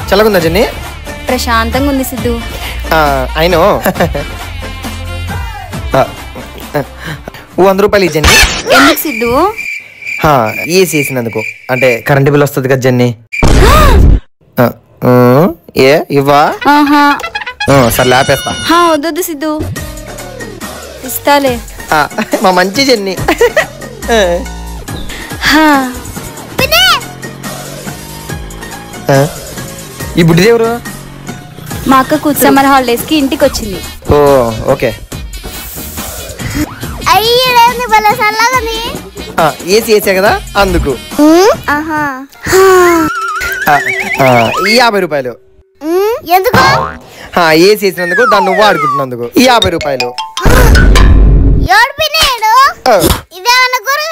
చల్లగుందా jenny? ప్రశాంతంగా ఉంది సిద్ధు. అయినో 100 రూపాయలు ఈ జెన్నీ. ఎందుకు సిద్ధు? ఏసీ వేసినందుకు. అంటే కరెంటు బిల్ వస్తుంది కదా జెన్నీ. ఏ ఇవ్వా? సరే ఆపేస్తా. వద్దు సిద్ధు, ఇస్తాలే. మా మంచి జెన్నీ. ఈ బుడ్డి దేవురు మా అక్క కూతురు సమ్మర్ హాలిడేస్ కి ఇంటికి వచ్చింది. ఓకే. ఏసీ వేసా కదా అందుకు. 50 రూపాయలు. ఎందుకు? ఏసీ వేసినందుకు, దాన్ని నువ్వు ఆడుకుంటున్నందుకు 50 రూపాయలు. ఇదేమన్నా గురు